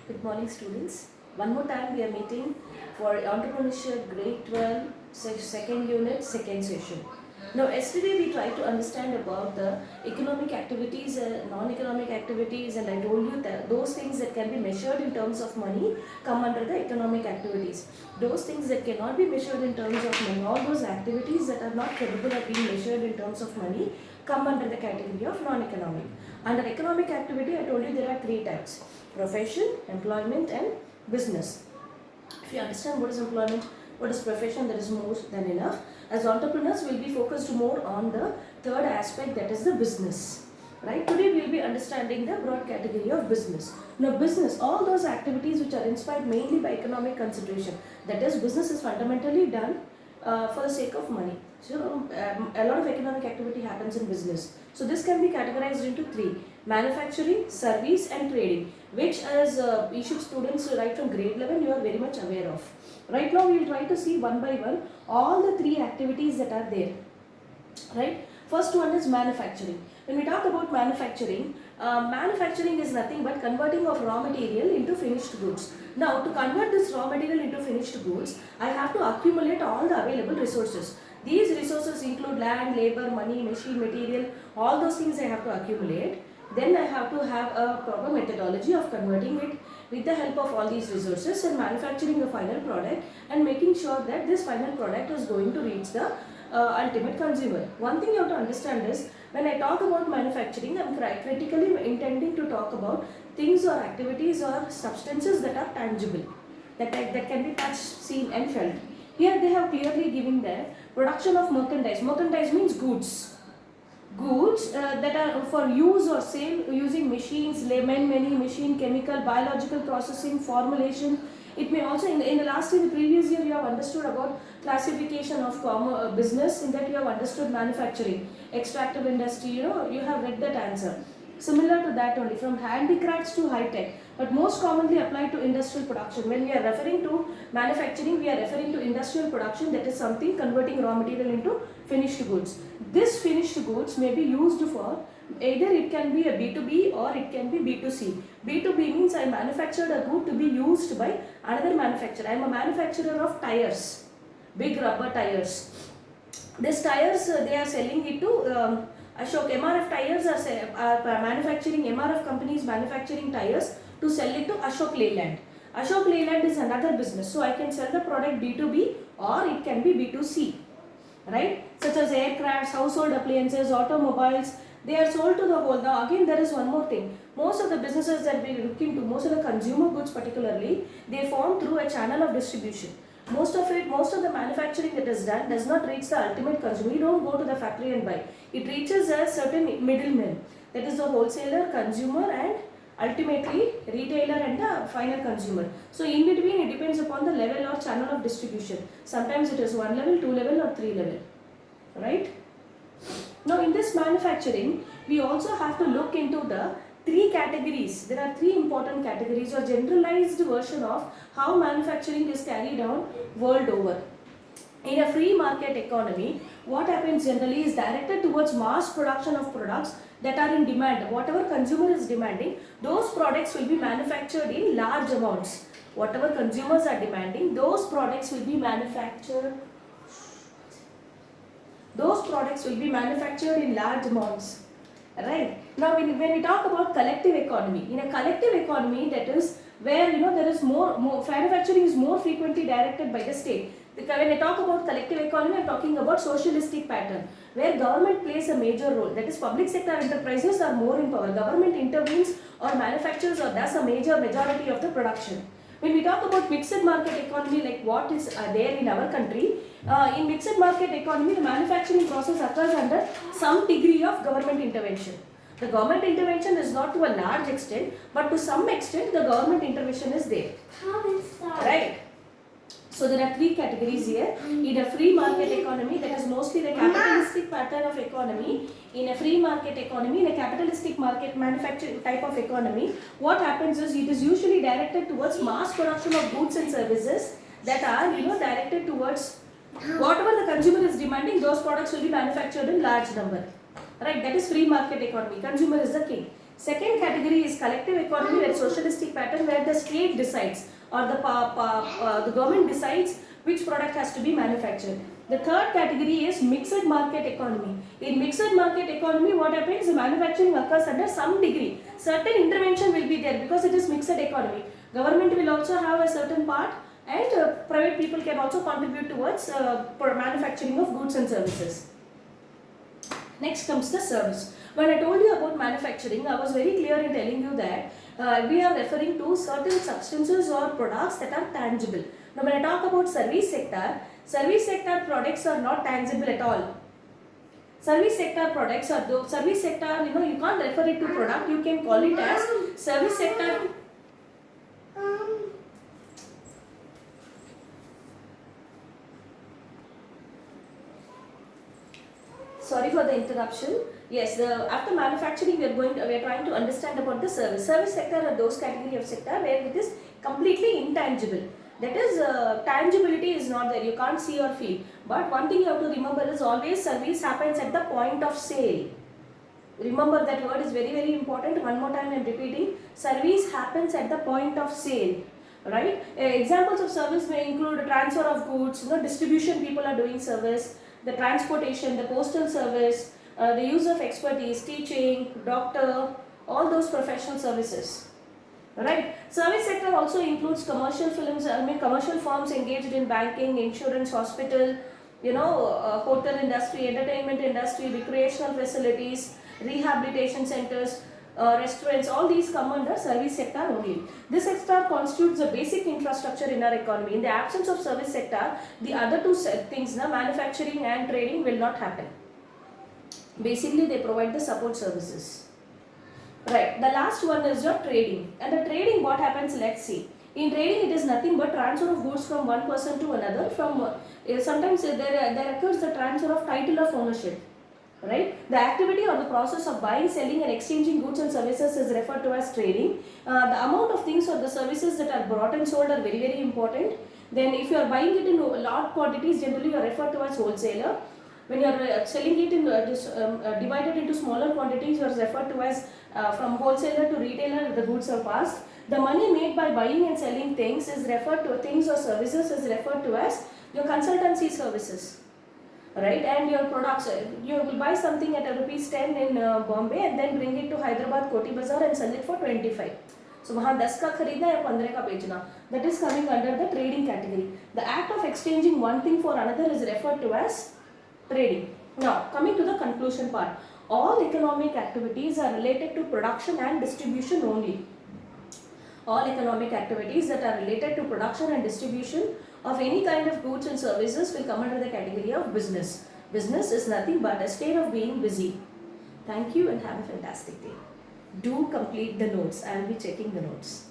Good morning, students. One more time we are meeting for Entrepreneurship Grade 12 second unit, second session. Now, yesterday we tried to understand about the economic activities and non-economic activities, and I told you that those things that can be measured in terms of money come under the economic activities. Those things that cannot be measured in terms of money, all those activities that are not capable of being measured in terms of money, come under the category of non-economic. Under economic activity, I told you there are three types: profession, employment, and business. If you understand what is employment, what is profession, that is more than enough. As entrepreneurs, we will be focused more on the third aspect, that is the business. Right? Today we will be understanding the broad category of business. Now business, all those activities which are inspired mainly by economic consideration. That is, business is fundamentally done for the sake of money. So a lot of economic activity happens in business. So this can be categorized into three: manufacturing, service, and trading, which as eShip students right from grade 11 you are very much aware of. Right now we will try to see one by one all the three activities that are there. Right? First one is manufacturing. When we talk about manufacturing, manufacturing is nothing but converting of raw material into finished goods. Now, to convert this raw material into finished goods, I have to accumulate all the available resources. These resources include land, labor, money, machine, material, all those things I have to accumulate. Then I have to have a proper methodology of converting it with the help of all these resources and manufacturing a final product and making sure that this final product is going to reach the ultimate consumer. One thing you have to understand is, when I talk about manufacturing, I am critically intending to talk about things or activities or substances that are tangible, that can be touched, seen and felt. Here they have clearly given their production of merchandise. Merchandise means goods. Goods that are for use or sale using machines, many machine, chemical, biological processing, formulation. It may also, in the last year, the previous year, you have understood about classification of business. In that you have understood manufacturing, extractive industry, you have read that answer. Similar to that only, from handicrafts to high tech, but most commonly applied to industrial production. When we are referring to manufacturing, we are referring to industrial production, that is something converting raw material into finished goods. This finished goods may be used for either it can be a B2B or it can be B2C. B2B means I manufactured a good to be used by another manufacturer. I am a manufacturer of tires, big rubber tires. These tires they are selling it to Ashok. MRF tires are manufacturing, MRF companies manufacturing tires to sell it to Ashok Leyland. Ashok Leyland is another business. So I can sell the product B2B or it can be B2C. Right? Such as aircrafts, household appliances, automobiles, they are sold to the whole. Now again there is one more thing. Most of the businesses that we look into, most of the consumer goods particularly, they form through a channel of distribution. Most of the manufacturing that is done does not reach the ultimate consumer. You don't go to the factory and buy. It reaches a certain middleman. That is the wholesaler, consumer and ultimately retailer and the final consumer. So in between it depends upon the level or channel of distribution. Sometimes it is 1 level, 2 level or 3 level. Right? Now in this manufacturing, we also have to look into the three categories. There are three important categories or generalized version of how manufacturing is carried on world over. In a free market economy, what happens generally is directed towards mass production of products that are in demand. Whatever consumer is demanding, those products will be manufactured in large amounts. Whatever consumers are demanding, those products will be manufactured in large amounts. Right? Now when we talk about collective economy, in a collective economy, that is where there is more manufacturing is more frequently directed by the state. When I talk about collective economy, I am talking about socialistic pattern, where government plays a major role. That is, public sector enterprises are more in power. Government intervenes or manufactures or does a majority of the production. When we talk about mixed market economy, like what is there in our country, in mixed market economy, the manufacturing process occurs under some degree of government intervention. The government intervention is not to a large extent, but to some extent the government intervention is there. Right? So there are three categories here. In a free market economy, that is mostly the capitalistic pattern of economy. In a free market economy, in a capitalistic market manufacturing type of economy, what happens is it is usually directed towards mass production of goods and services that are directed towards whatever the consumer is demanding. Those products will be manufactured in large number. Right? That is free market economy. Consumer is the king. Second category is collective economy, where socialistic pattern, where the state decides or the government decides which product has to be manufactured. The third category is mixed market economy. In mixed market economy, what happens? The manufacturing occurs under some degree. Certain intervention will be there because it is mixed economy. Government will also have a certain part, and private people can also contribute towards manufacturing of goods and services. Next comes the service. When I told you about manufacturing, I was very clear in telling you that we are referring to certain substances or products that are tangible. Now when I talk about service sector products are not tangible at all. Service sector products are those, service sector, you can't refer it to product, you can call it as service sector. Sorry for the interruption. Yes, after manufacturing, we are trying to understand about the service. Service sector are those category of sector where it is completely intangible. That is, tangibility is not there. You can't see or feel. But one thing you have to remember is always service happens at the point of sale. Remember that word is very, very important. One more time I am repeating. Service happens at the point of sale. Right? Examples of service may include transfer of goods, distribution, people are doing service, the transportation, the postal service, the use of expertise, teaching, doctor, all those professional services. Right? Service sector also includes commercial commercial firms engaged in banking, insurance, hospital, hotel industry, entertainment industry, recreational facilities, rehabilitation centers, restaurants, all these come under service sector only. This sector constitutes the basic infrastructure in our economy. In the absence of service sector, the other two things, manufacturing and trading, will not happen. Basically, they provide the support services. Right, the last one is your trading. And the trading, what happens, let's see. In trading, it is nothing but transfer of goods from one person to another. Sometimes there occurs the transfer of title of ownership. Right? The activity or the process of buying, selling and exchanging goods and services is referred to as trading. The amount of things or the services that are bought and sold are very, very important. Then if you are buying it in large quantities, generally you are referred to as wholesaler. When you are selling it in divided into smaller quantities, you are referred to as from wholesaler to retailer, the goods are passed. The money made by buying and selling things is referred to, things or services is referred to as your consultancy services. Right, and your products, you will buy something at ₹10 in Bombay and then bring it to Hyderabad Koti Bazaar and sell it for 25. So वहाँ 10 का खरीदना या 15 का बेचना. That is coming under the trading category. The act of exchanging one thing for another is referred to as trading. Now, coming to the conclusion part. All economic activities are related to production and distribution only. All economic activities that are related to production and distribution of any kind of goods and services will come under the category of business. Business is nothing but a state of being busy. Thank you and have a fantastic day. Do complete the notes. I will be checking the notes.